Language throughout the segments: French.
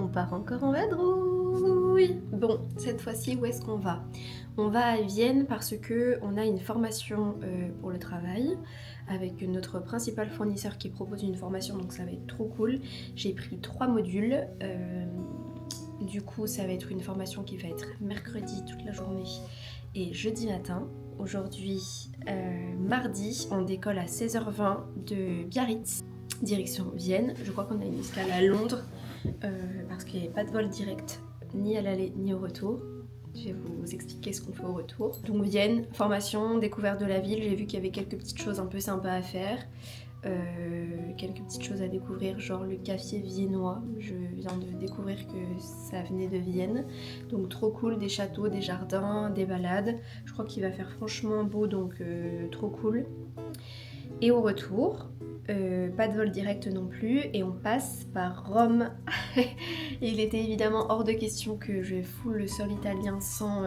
On part encore en vadrouille. Bon, cette fois-ci, où est-ce qu'on va? On va à Vienne parce que on a une formation pour le travail avec notre principal fournisseur qui propose une formation, donc ça va être trop cool. J'ai pris 3 modules. Du coup, ça va être une formation qui va être mercredi toute la journée et jeudi matin. Aujourd'hui, mardi, on décolle à 16h20 de Biarritz, direction Vienne. Je crois qu'on a une escale à Londres parce qu'il n'y avait pas de vol direct ni à l'aller ni au retour. Je vais vous expliquer ce qu'on fait au retour. Donc Vienne, formation, découverte de la ville. J'ai vu qu'il y avait quelques petites choses un peu sympas à faire. Quelques petites choses à découvrir, genre le café viennois. Je viens de découvrir que ça venait de Vienne. Donc trop cool, des châteaux, des jardins, des balades. Je crois qu'il va faire franchement beau, donc trop cool. Et au retour, pas de vol direct non plus, et on passe par Rome. Et il était évidemment hors de question que je foule le sol italien sans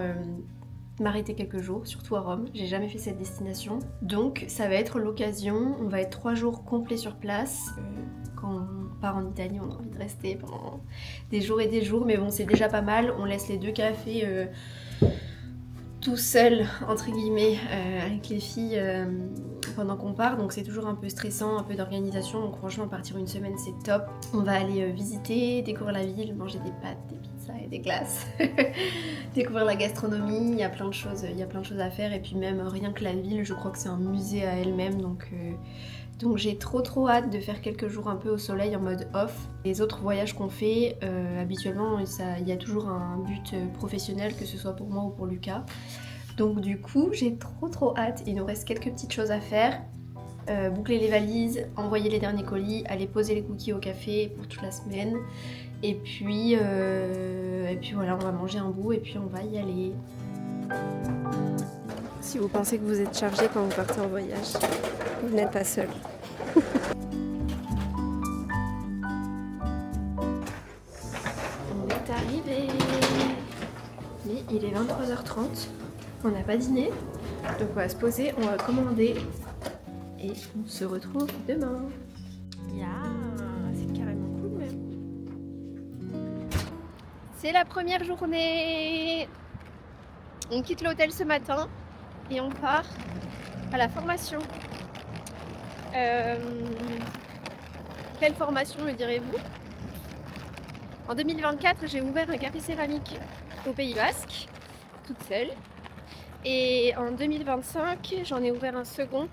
m'arrêter quelques jours, surtout à Rome. J'ai jamais fait cette destination. Donc ça va être l'occasion, on va être 3 jours complets sur place. Quand on part en Italie, on a envie de rester pendant des jours et des jours, mais bon, c'est déjà pas mal. On laisse les 2 cafés tout seul, entre guillemets, avec les filles pendant qu'on part, donc c'est toujours un peu stressant, un peu d'organisation, donc franchement partir une semaine c'est top. On va aller visiter, découvrir la ville, manger des pâtes, des pizzas et des glaces, découvrir la gastronomie, il y a plein de choses à faire, et puis même rien que la ville, je crois que c'est un musée à elle-même, donc j'ai trop hâte de faire quelques jours un peu au soleil en mode off. Les autres voyages qu'on fait, habituellement, il y a toujours un but professionnel, que ce soit pour moi ou pour Lucas. Donc du coup, j'ai trop hâte. Il nous reste quelques petites choses à faire. Boucler les valises, envoyer les derniers colis, aller poser les cookies au café pour toute la semaine. Et puis voilà, on va manger un bout et puis on va y aller. Si vous pensez que vous êtes chargé quand vous partez en voyage, vous n'êtes pas seul. On est arrivé. Mais il est 23h30. On n'a pas dîné. Donc on va se poser, on va commander. Et on se retrouve demain. Yeah, c'est carrément cool même. C'est la première journée. On quitte l'hôtel ce matin et on part à la formation. Quelle formation me direz-vous? En 2024, j'ai ouvert un café céramique au Pays Basque, toute seule. Et en 2025, j'en ai ouvert un second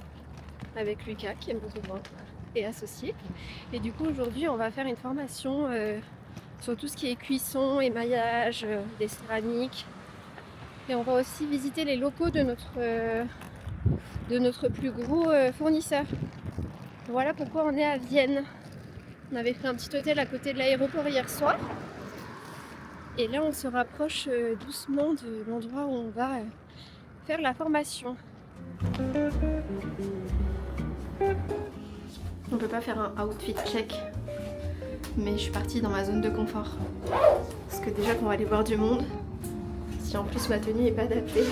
avec Lucas, qui est mon conjoint et associé. Et du coup, aujourd'hui, on va faire une formation sur tout ce qui est cuisson, émaillage, des céramiques. Et on va aussi visiter les locaux de notre plus gros fournisseur. Voilà pourquoi on est à Vienne. On avait pris un petit hôtel à côté de l'aéroport hier soir. Et là, on se rapproche doucement de l'endroit où on va faire la formation. On peut pas faire un outfit check, mais je suis partie dans ma zone de confort. Parce que déjà qu'on va aller voir du monde, si en plus ma tenue est pas adaptée.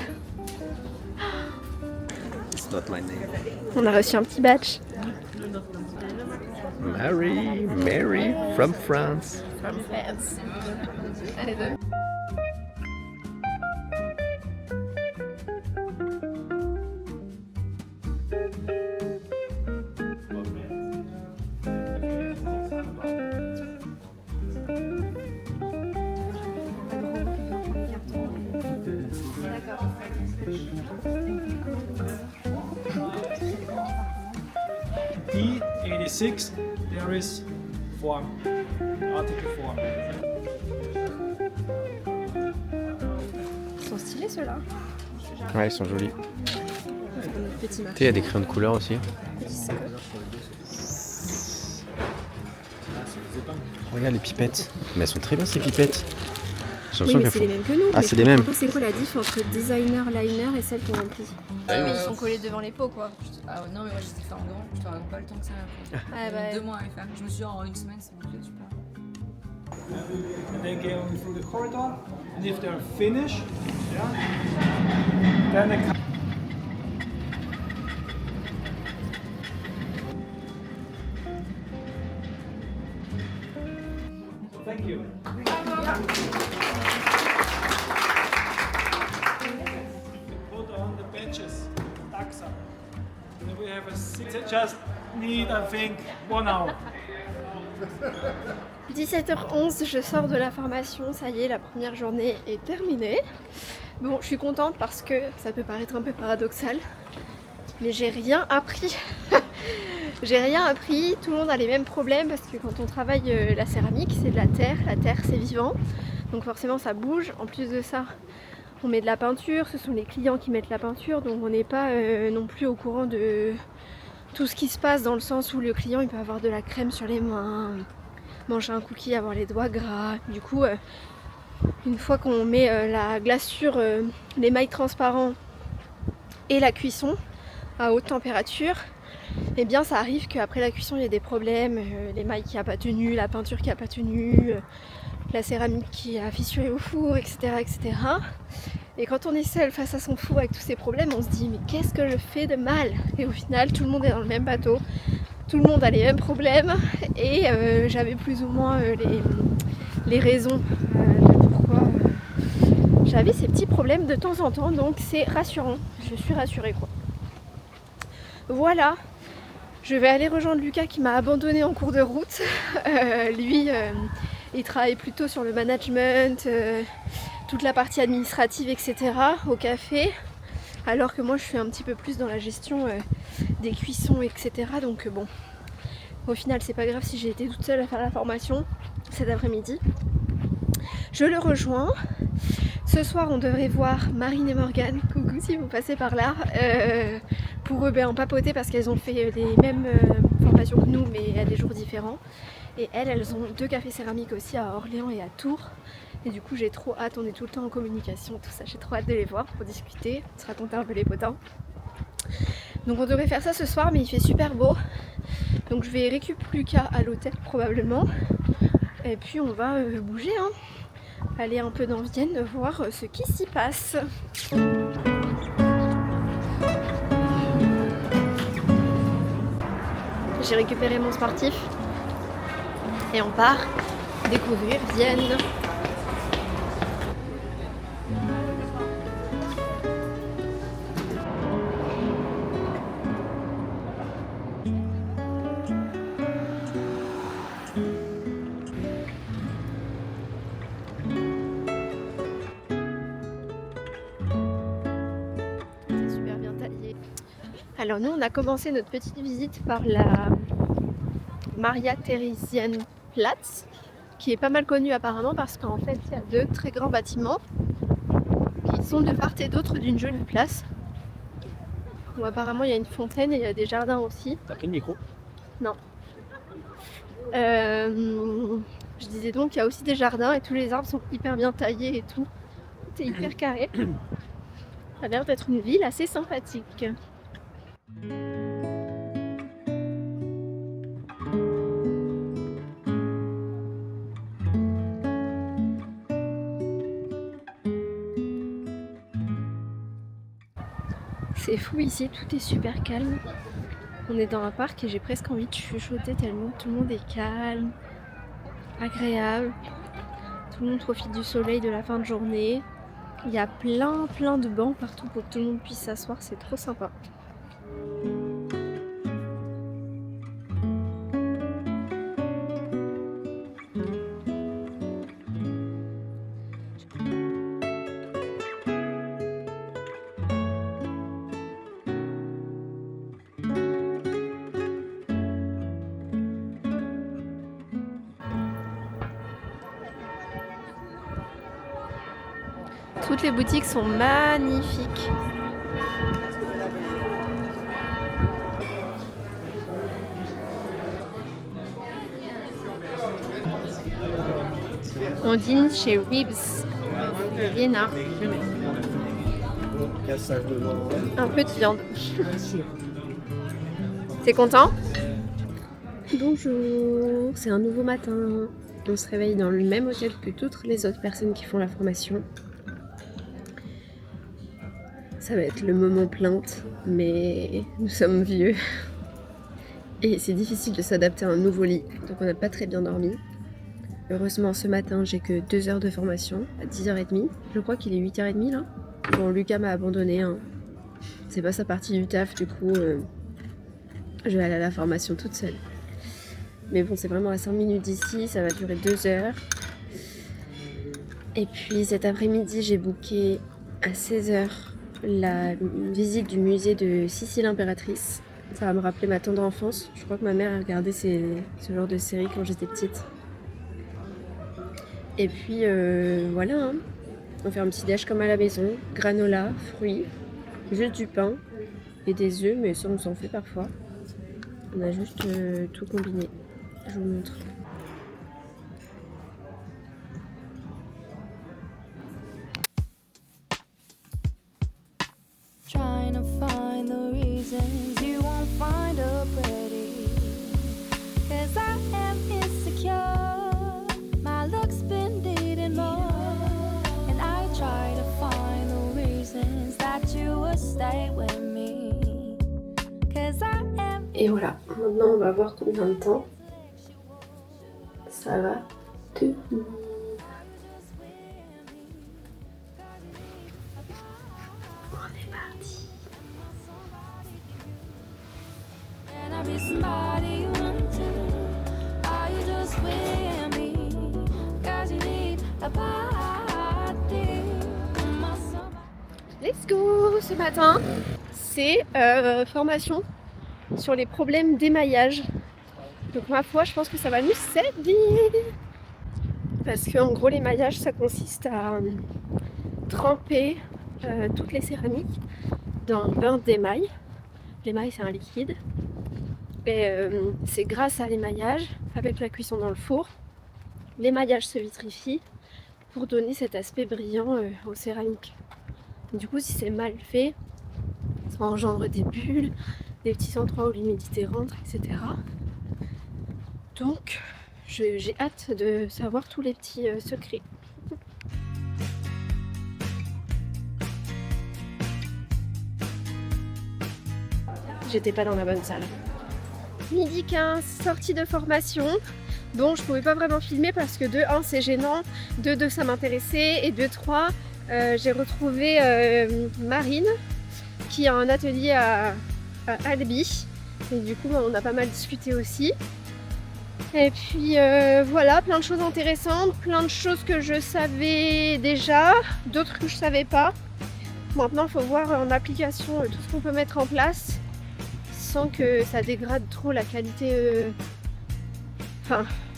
On a reçu un petit badge. Mary from France. From France. Allez, donne. E86, there is form, article form. Ils sont stylés ceux-là. Ouais, ils sont jolis. Petit marché. Il y a des crayons de couleur aussi. Regarde les pipettes. Mais elles sont très bien ces pipettes. Oui, mais c'est les mêmes que nous. Ah, c'est les mêmes. C'est quoi la diff entre designer liner et celle qu'on remplit? Mais ils sont collés devant les pots quoi. Ah non mais moi j'ai fait en grand, je t'aurais pas le temps que ça. Ah bah, 2 mois à les faire. Je me suis dit en une semaine c'est bouclé, super. And they go through the corridor, and if they're finished, yeah, then they come. Thank you. Put on the benches, taxa. And we have a six. Just need, I think, 1 hour. 17h11, je sors de la formation, ça y est, la première journée est terminée. Bon, je suis contente parce que ça peut paraître un peu paradoxal, mais j'ai rien appris. J'ai rien appris, tout le monde a les mêmes problèmes parce que quand on travaille la céramique, c'est de la terre c'est vivant, donc forcément ça bouge. En plus de ça, on met de la peinture, ce sont les clients qui mettent la peinture, donc on n'est pas non plus au courant de tout ce qui se passe, dans le sens où le client il peut avoir de la crème sur les mains, manger un cookie, avoir les doigts gras. Du coup, une fois qu'on met la glaçure, l'émail transparent et la cuisson à haute température, et bien ça arrive qu'après la cuisson il y ait des problèmes, l'émail qui n'a pas tenu, la peinture qui n'a pas tenu, la céramique qui a fissuré au four, etc., etc. Et quand on est seul face à son four avec tous ces problèmes, on se dit mais qu'est-ce que je fais de mal? Et au final tout le monde est dans le même bateau, tout le monde a les mêmes problèmes, et j'avais plus ou moins les raisons de pourquoi j'avais ces petits problèmes de temps en temps, donc c'est rassurant, je suis rassurée quoi. Voilà, je vais aller rejoindre Lucas qui m'a abandonné en cours de route. Lui, il travaille plutôt sur le management, toute la partie administrative, etc. au café, alors que moi je suis un petit peu plus dans la gestion des cuissons, etc. Donc bon, au final c'est pas grave si j'ai été toute seule à faire la formation cet après-midi. Je le rejoins. Ce soir on devrait voir Marine et Morgane, coucou si vous passez par là, pour en papoter parce qu'elles ont fait les mêmes formations que nous mais à des jours différents. Et elles ont 2 cafés céramiques aussi à Orléans et à Tours. Et du coup j'ai trop hâte, on est tout le temps en communication, tout ça, j'ai trop hâte de les voir pour discuter, se raconter un peu les potins. Donc on devrait faire ça ce soir mais il fait super beau. Donc je vais récupérer Lucas à l'hôtel probablement. Et puis on va bouger hein. Aller un peu dans Vienne, voir ce qui s'y passe. J'ai récupéré mon sportif et on part découvrir Vienne. Alors nous on a commencé notre petite visite par la Maria Theresienplatz, qui est pas mal connue apparemment parce qu'en fait il y a 2 très grands bâtiments qui sont de part et d'autre d'une jolie place, où apparemment il y a une fontaine et il y a des jardins aussi. T'as pris le micro? Non. Je disais donc qu'il y a aussi des jardins et tous les arbres sont hyper bien taillés et tout. Tout est hyper carré. Ça a l'air d'être une ville assez sympathique. C'est fou ici, tout est super calme. On est dans un parc et j'ai presque envie de chuchoter tellement tout le monde est calme, agréable. Tout le monde profite du soleil de la fin de journée. Il y a plein de bancs partout pour que tout le monde puisse s'asseoir, c'est trop sympa. Toutes les boutiques sont magnifiques. On dîne chez Ribs, Vienna. Un peu de viande. T'es content? Bonjour, c'est un nouveau matin. On se réveille dans le même hôtel que toutes les autres personnes qui font la formation. Ça va être le moment plainte, mais nous sommes vieux. Et c'est difficile de s'adapter à un nouveau lit, donc on n'a pas très bien dormi. Heureusement, ce matin, j'ai que 2 heures de formation à 10h30. Je crois qu'il est 8h30 là. Bon, Lucas m'a abandonné. Hein. C'est pas sa partie du taf, du coup, je vais aller à la formation toute seule. Mais bon, c'est vraiment à 5 minutes d'ici, ça va durer 2 heures. Et puis cet après-midi, j'ai booké à 16h la visite du musée de Sissi l'Impératrice. Ça va me rappeler ma tendre enfance. Je crois que ma mère a regardé ce genre de série quand j'étais petite. Et puis voilà, hein. On fait un petit déj comme à la maison, granola, fruits, juste du pain et des œufs, mais ça on s'en fait parfois. On a juste tout combiné. Je vous montre. Trying to find the reasons you won't find her pretty. 'Cause I am insecure. My looks been needing more. And I try to find the reasons that you would stay with me. 'Cause I am. Et voilà, maintenant on va voir combien de temps ça va tenir. On est parti. And I be somebody you run to. Are you just with me? 'Cause you need a party. Let's go. Ce matin, c'est formation sur les problèmes d'émaillage. Donc ma foi, je pense que ça va nous servir. Parce que en gros, l'émaillage, ça consiste à tremper toutes les céramiques dans un bain d'émail. L'émail, c'est un liquide. Et c'est grâce à l'émaillage, avec la cuisson dans le four, l'émaillage se vitrifie pour donner cet aspect brillant aux céramiques. Du coup, si c'est mal fait, ça engendre des bulles, des petits endroits où l'humidité rentre, etc. Donc, j'ai hâte de savoir tous les petits secrets. J'étais pas dans la bonne salle. Midi 15, sortie de formation. Bon, je pouvais pas vraiment filmer parce que de 1 c'est gênant, de 2 ça m'intéressait et de 3 j'ai retrouvé Marine qui a un atelier à Albi et du coup on a pas mal discuté aussi. Et puis voilà, plein de choses intéressantes, plein de choses que je savais déjà, d'autres que je savais pas. Maintenant il faut voir en application tout ce qu'on peut mettre en place sans que ça dégrade trop la qualité,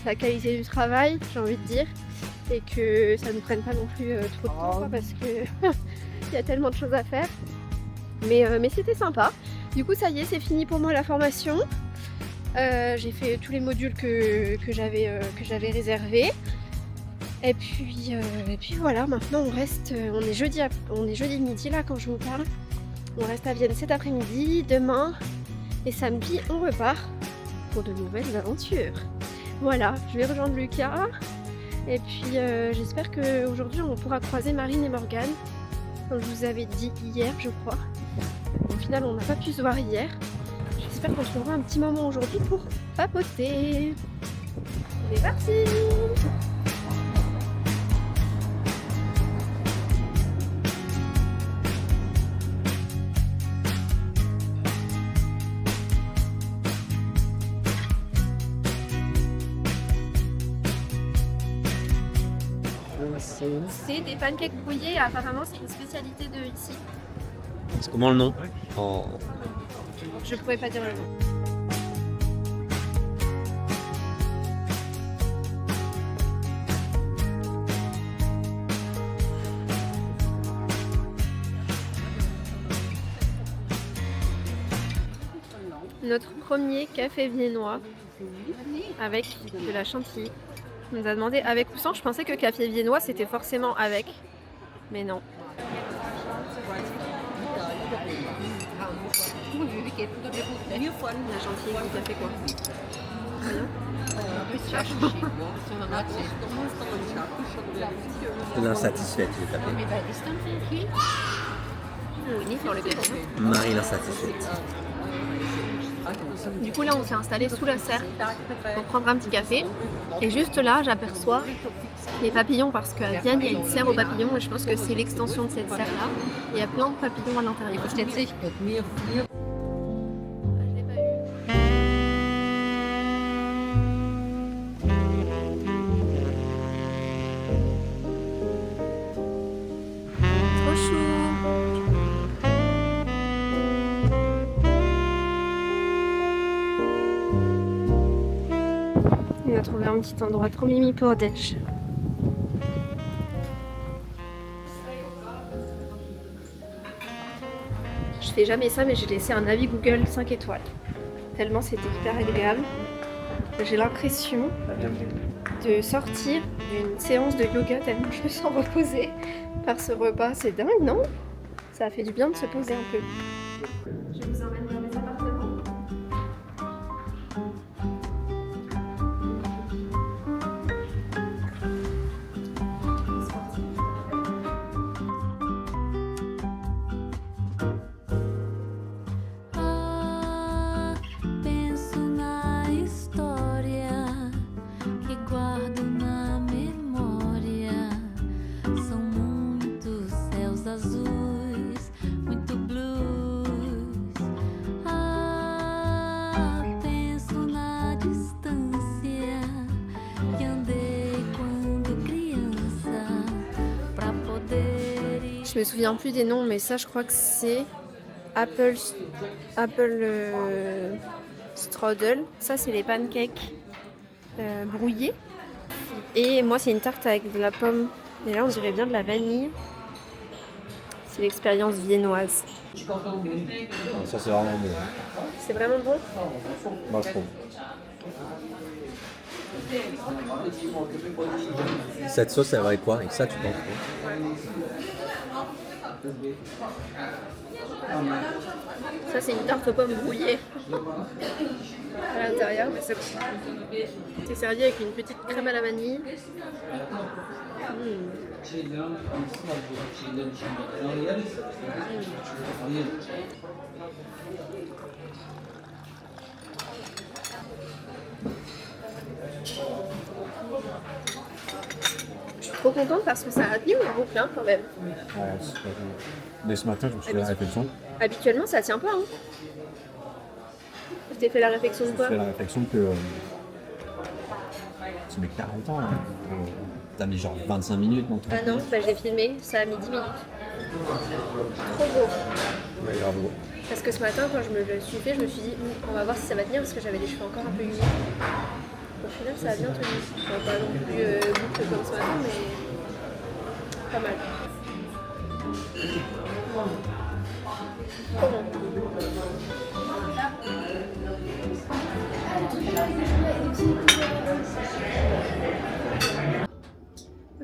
la qualité du travail, j'ai envie de dire, et que ça ne prenne pas non plus trop de temps quoi, parce que il y a tellement de choses à faire. Mais c'était sympa. Du coup ça y est, c'est fini pour moi la formation. J'ai fait tous les modules que j'avais réservés. Et puis voilà, maintenant on est jeudi midi là quand je vous parle. On reste à Vienne cet après-midi, demain et samedi on repart pour de nouvelles aventures. Voilà, je vais rejoindre Lucas et puis j'espère qu'aujourd'hui on pourra croiser Marine et Morgane, comme je vous avais dit hier je crois. Au final on n'a pas pu se voir hier. J'espère qu'on se trouvera un petit moment aujourd'hui pour papoter. C'est parti! C'est des pancakes brouillés, apparemment c'est une spécialité de ici. C'est comment le nom? Oh. Je pourrais pas dire le nom. Notre premier café viennois avec de la chantilly. On nous a demandé avec ou sans. Je pensais que café viennois c'était forcément avec, mais non. La chantilly avec du café quoi. L'insatisfaite, il est tapé. Oui, sur le café. Marie l'insatisfaite. Du coup là on s'est installé sous la serre pour prendre un petit café. Et juste là j'aperçois les papillons parce qu'à Vienne il y a une serre aux papillons et je pense que c'est l'extension de cette serre là. Il y a plein de papillons à l'intérieur. Je l'ai pas eu. Trop chou. On a trouvé un petit endroit trop mimi pour déj. Je fais jamais ça mais j'ai laissé un avis Google 5 étoiles. Tellement c'était hyper agréable. J'ai l'impression de sortir d'une séance de yoga tellement je me sens reposée par ce repas. C'est dingue, non? Ça a fait du bien de se poser un peu. Je vous emmène dans mes appartements. Ah, penso na história que guardo na memória. São muitos céus azuis, muito blues. Ah, penso na distância que andei quando criança pra poder ir. Je me souviens plus des noms, mais ça je crois que c'est Apple strudel. Ça c'est les pancakes brouillés. Et moi c'est une tarte avec de la pomme. Et là on dirait bien de la vanille. C'est l'expérience viennoise. Ça c'est vraiment bon. C'est vraiment bon. Moi je trouve. Cette sauce elle va avec quoi? Avec ça tu penses quoi? Ça c'est une tarte aux pommes brouillée. À l'intérieur, mais c'est servi avec une petite crème à la vanille. Je suis trop contente parce que ça a tenu le boucle hein, quand même. Ouais, dès ce matin je me suis fait la réflexion. Habituellement ça tient pas. Hein. Je t'ai fait la réflexion de Je me quoi? suis fait la réflexion que tu mets 40 ans. Hein. T'as mis genre 25 minutes dans ton. Ah non, bah, je l'ai filmé, ça a mis 10 minutes. Trop beau. Ouais, grave beau. Parce que ce matin quand je me le suis fait, je me suis dit on va voir si ça va tenir parce que j'avais les cheveux encore un peu humides. Au final ça a bien tenu. Bon, pas non plus boucle comme ce matin mais pas mal. Trop bon.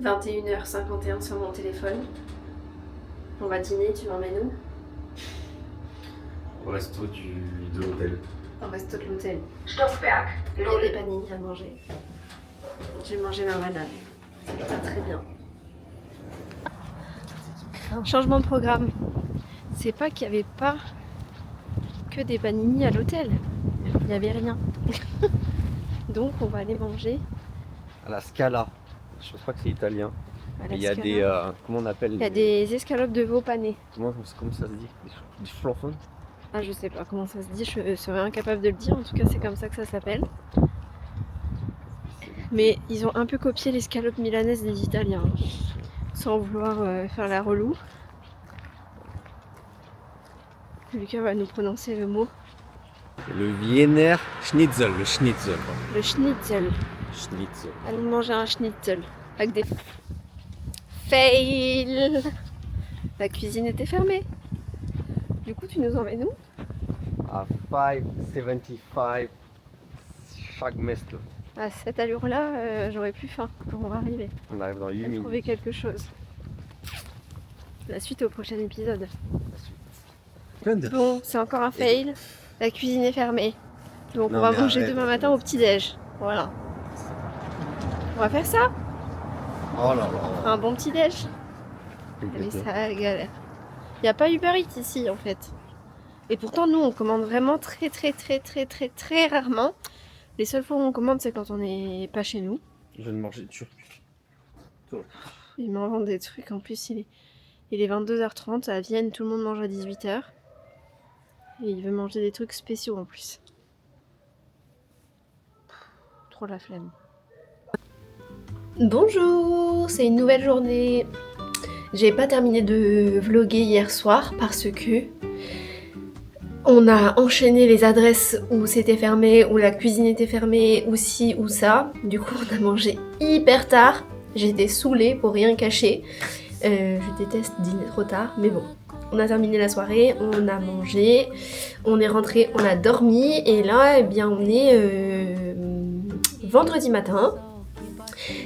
21h51 sur mon téléphone. On va dîner, tu m'emmènes où? Au resto de l'hôtel. Au resto de l'hôtel. Stockberg. Il y a des panini à manger. J'ai mangé ma banane. C'était très bien. Changement de programme. C'est pas qu'il n'y avait pas que des panini à l'hôtel. Il n'y avait rien. Donc on va aller manger À la Scala. Je pense pas que c'est italien. à la Il y a Scala. des. Comment on appelle? Il y a des escalopes de veau panées. Comment ça se dit? Des flonfons? Ah, je sais pas comment ça se dit, je serais incapable de le dire. En tout cas, c'est comme ça que ça s'appelle. Mais ils ont un peu copié l'escalope milanaise des Italiens, hein, sans vouloir faire la relou. Lucas va nous prononcer le mot. Le Wiener Schnitzel. Le Schnitzel. Quoi. Le schnitzel. Schnitzel. Allons manger un schnitzel. Avec des... Fail. La cuisine était fermée. Du coup, tu nous emmènes où? À 5,75 chaque mestre. À cette allure-là, j'aurais plus faim quand on va arriver. On arrive dans 8 On va minutes. trouver quelque chose. La suite au prochain épisode. Bon, c'est encore un fail. La cuisine est fermée. Donc Non, on va mais manger arrête. demain matin au petit-déj. Voilà. On va faire ça. Oh là là. Un bon petit-déj. Mais ça galère. Il n'y a pas Uber Eats ici en fait. Et pourtant, nous, on commande vraiment très rarement. Les seules fois où on commande, c'est quand on n'est pas chez nous. Je viens de manger turc. Il m'invente des trucs. En plus, il est 22h30 à Vienne, tout le monde mange à 18h. Et il veut manger des trucs spéciaux en plus. Trop la flemme. Bonjour, c'est une nouvelle journée. J'ai pas terminé de vlogger hier soir parce que on a enchaîné les adresses où c'était fermé, où la cuisine était fermée, ou ci ou ça. Du coup, on a mangé hyper tard. J'étais saoulée pour rien cacher. Je déteste dîner trop tard, mais bon. On a terminé la soirée, on a mangé, on est rentré, on a dormi, et là, eh bien, on est vendredi matin.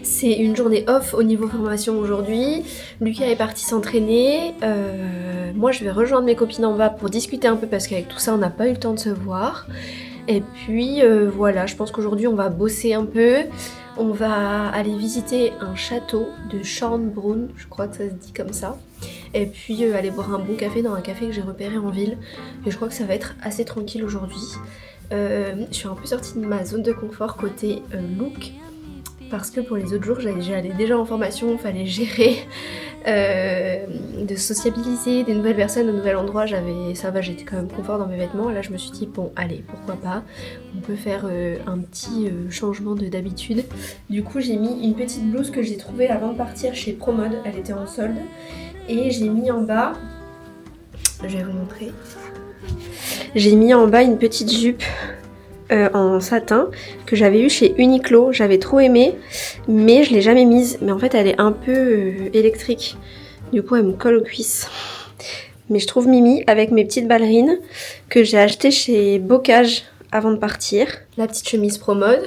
C'est une journée off au niveau formation aujourd'hui. Lucas est parti s'entraîner. Moi, je vais rejoindre mes copines en bas pour discuter un peu parce qu'avec tout ça, on n'a pas eu le temps de se voir. Et puis voilà, je pense qu'aujourd'hui, on va bosser un peu. On va aller visiter un château de Schönbrunn, je crois que ça se dit comme ça. Et puis aller boire un bon café dans un café que j'ai repéré en ville. Et je crois que ça va être assez tranquille aujourd'hui. Je suis un peu sortie de ma zone de confort côté look. Parce que pour les autres jours, j'allais déjà en formation, il fallait gérer, de sociabiliser des nouvelles personnes, un nouvel endroit, ça va, j'étais quand même confort dans mes vêtements. Et là, je me suis dit, bon, allez, pourquoi pas, on peut faire un petit changement d'habitude. Du coup, j'ai mis une petite blouse que j'ai trouvée avant de partir chez Promode, elle était en solde. Et j'ai mis en bas, je vais vous montrer, j'ai mis en bas une petite jupe en satin que j'avais eu chez Uniqlo, j'avais trop aimé mais je l'ai jamais mise, mais en fait elle est un peu électrique, du coup elle me colle aux cuisses. Mais je trouve Mimi avec mes petites ballerines que j'ai achetées chez Bocage avant de partir. La petite chemise Promode,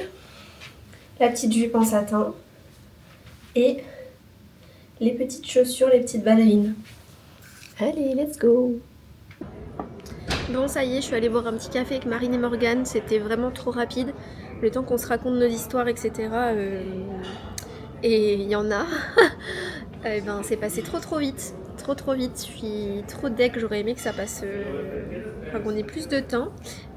la petite jupe en satin et les petites chaussures, les petites ballerines. Allez, let's go! Bon, ça y est, je suis allée boire un petit café avec Marine et Morgane, c'était vraiment trop rapide, le temps qu'on se raconte nos histoires, etc. Et il y en a. Et ben, c'est passé trop vite, trop vite, je suis trop deg, j'aurais aimé que ça passe, enfin qu'on ait plus de temps,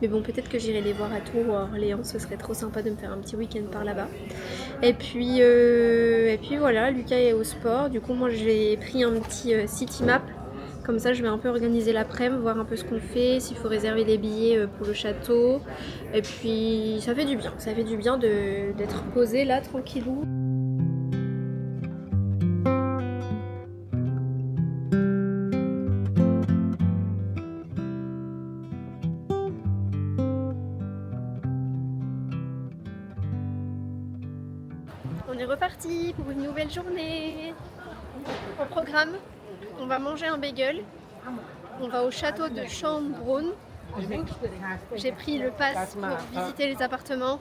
mais bon, peut-être que j'irai les voir à Tours ou à Orléans, ce serait trop sympa de me faire un petit week-end par là-bas. Et puis voilà, Lucas est au sport, du coup moi j'ai pris un petit city map. Comme ça, je vais un peu organiser l'après-midi, voir un peu ce qu'on fait, s'il faut réserver des billets pour le château. Et puis, ça fait du bien d'être posé là, tranquillou. On est reparti pour une nouvelle journée. Au programme, on va manger un bagel, on va au château de Schönbrunn. J'ai pris le pass pour visiter les appartements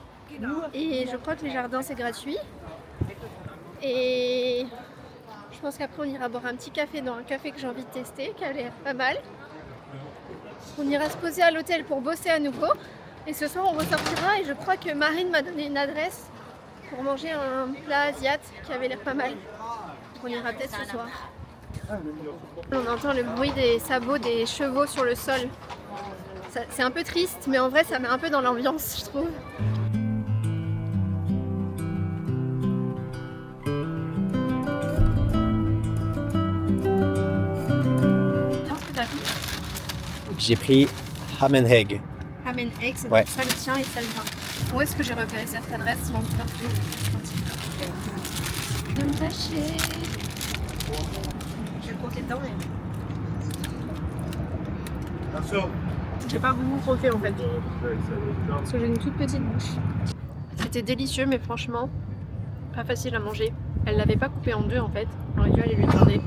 et je crois que les jardins c'est gratuit. Et je pense qu'après on ira boire un petit café dans un café que j'ai envie de tester, qui a l'air pas mal. On ira se poser à l'hôtel pour bosser à nouveau. Et ce soir on ressortira et je crois que Marine m'a donné une adresse pour manger un plat asiatique qui avait l'air pas mal. Donc on ira peut-être ce soir. On entend le bruit des sabots des chevaux sur le sol. C'est un peu triste, mais en vrai ça met un peu dans l'ambiance, je trouve. J'ai pris ham and egg. Ham and egg, c'est Ouais. ça le tien et ça le vin. Où est-ce que j'ai repéré cette adresse? De me lâcher. Je vais croquer dedans, mais... J'ai pas beaucoup croqué en fait. Parce que j'ai une toute petite bouche. C'était délicieux, mais franchement, pas facile à manger. Elle l'avait pas coupé en deux en fait. On aurait dû aller lui demander.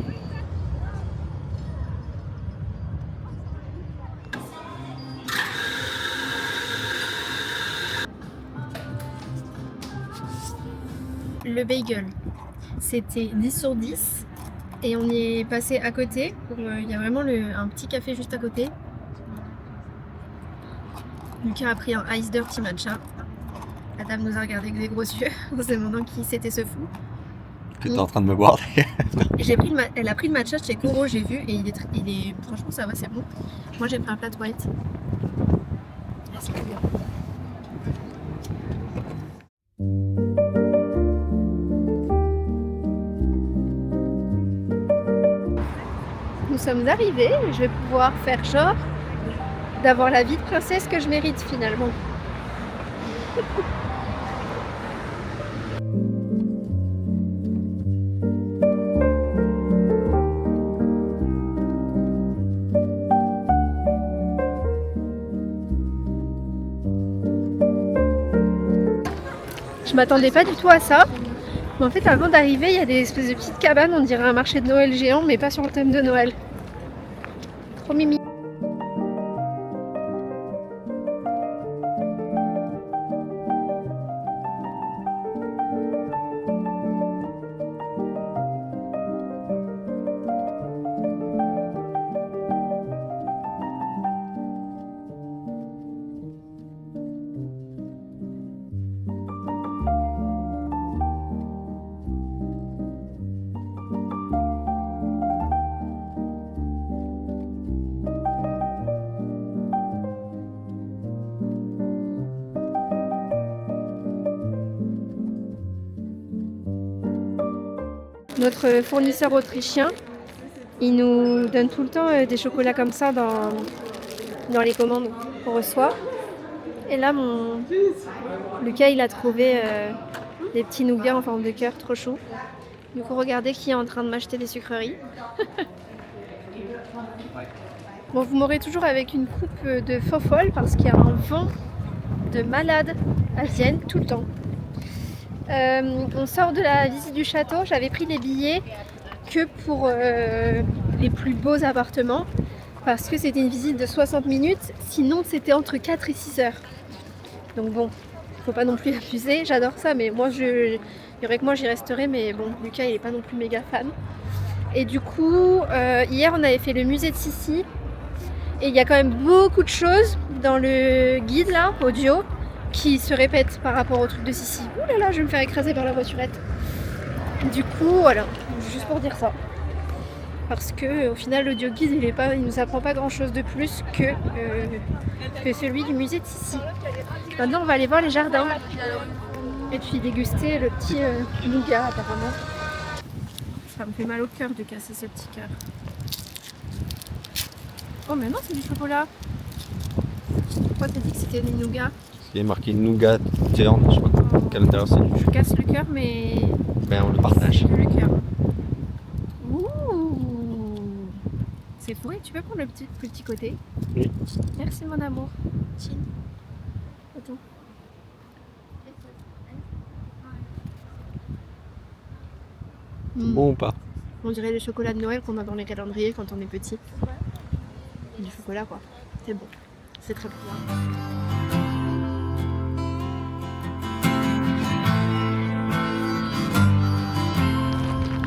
Le bagel, c'était 10 sur 10 et on y est passé à côté. Il y a vraiment un petit café juste à côté. Lucas a pris un Ice Dirty Matcha. La dame nous a regardé avec des gros yeux en se demandant qui c'était ce fou. Que t'es en train de me boire. Elle a pris le matcha chez Koro, j'ai vu, et il est franchement ça va, c'est bon. Moi j'ai pris un flat white. Ah, c'est bien. Nous sommes arrivés, je vais pouvoir faire genre d'avoir la vie de princesse que je mérite finalement. Je m'attendais pas du tout à ça. Mais en fait, avant d'arriver, il y a des espèces de petites cabanes, on dirait un marché de Noël géant, mais pas sur le thème de Noël. Trop mimi. Notre fournisseur autrichien, il nous donne tout le temps des chocolats comme ça dans les commandes qu'on reçoit. Et là, Lucas, il a trouvé des petits nougats en forme de cœur, trop chou. Du coup, regardez qui est en train de m'acheter des sucreries. Bon, vous m'aurez toujours avec une coupe de faux folle parce qu'il y a un vent de malade à Vienne tout le temps. On sort de la visite du château, j'avais pris les billets que pour les plus beaux appartements parce que c'était une visite de 60 minutes, sinon c'était entre 4 et 6 heures. Donc bon, faut pas non plus abuser, j'adore ça, mais moi il y aurait que moi j'y resterais, mais bon, Lucas il est pas non plus méga fan. Et du coup, hier on avait fait le musée de Sissi et il y a quand même beaucoup de choses dans le guide là, audio, qui se répète par rapport au truc de Sissi. Ouh là là, je vais me faire écraser par la voiturette. Du coup, voilà, juste pour dire ça. Parce que au final, l'audio guide, il nous apprend pas grand chose de plus que celui du musée de Sissi. Maintenant, on va aller voir les jardins. Et puis déguster le petit nougat, apparemment. Ça me fait mal au cœur de casser ce petit cœur. Oh, mais non, c'est du chocolat. Pourquoi t'as dit que c'était des nougats? Il y a marqué nougat terne, je sais pas quel intérieur c'est du. Je casse le cœur, mais. Ben on le partage. Le cœur. Ouh. C'est fou, et tu peux prendre le petit côté? Oui. Merci mon amour. Chin. Attends. Bon ou pas? On dirait le chocolat de Noël qu'on a dans les calendriers quand on est petit. Du chocolat quoi. C'est bon. C'est très bon.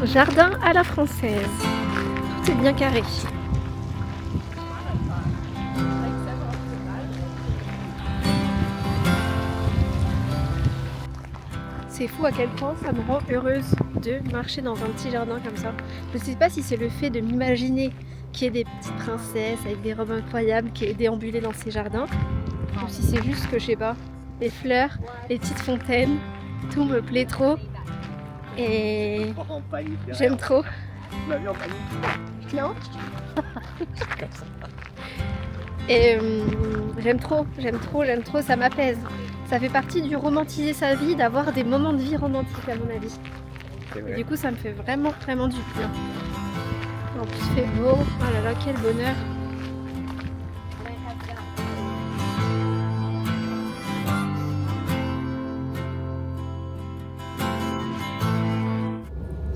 Jardin à la française. Tout est bien carré. C'est fou à quel point ça me rend heureuse de marcher dans un petit jardin comme ça. Je ne sais pas si c'est le fait de m'imaginer qu'il y ait des petites princesses avec des robes incroyables qui aient déambulé dans ces jardins, ou si c'est juste que je sais pas, les fleurs, les petites fontaines, tout me plaît trop. Et j'aime trop. Non. Et j'aime trop, ça m'apaise. Ça fait partie du romantiser sa vie, d'avoir des moments de vie romantiques à mon avis. Et du coup ça me fait vraiment du bien. En plus il fait beau, oh là là quel bonheur.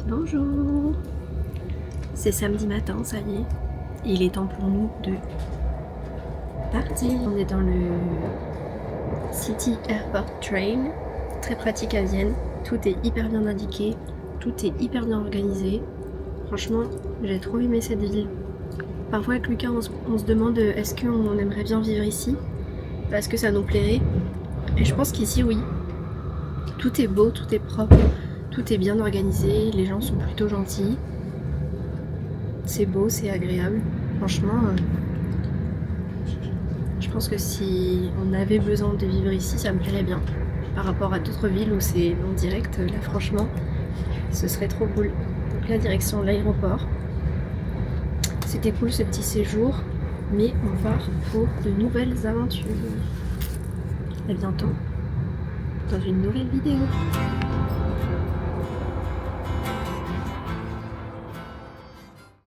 Bonjour. C'est samedi matin, ça y est. Il est temps pour nous de partir. On est dans le City Airport Train, très pratique à Vienne. Tout est hyper bien indiqué, tout est hyper bien organisé. Franchement, j'ai trop aimé cette ville. Parfois avec Lucas, on se demande est-ce qu'on aimerait bien vivre ici? Est-ce que ça nous plairait? Et je pense qu'ici, oui. Tout est beau, tout est propre, Tout est bien organisé, les gens sont plutôt gentils. C'est beau, c'est agréable. Franchement, je pense que si on avait besoin de vivre ici, ça me plairait bien. Par rapport à d'autres villes où c'est non direct, là franchement, ce serait trop cool. Donc la direction de l'aéroport. C'était cool ce petit séjour, mais on part pour de nouvelles aventures. À bientôt dans une nouvelle vidéo.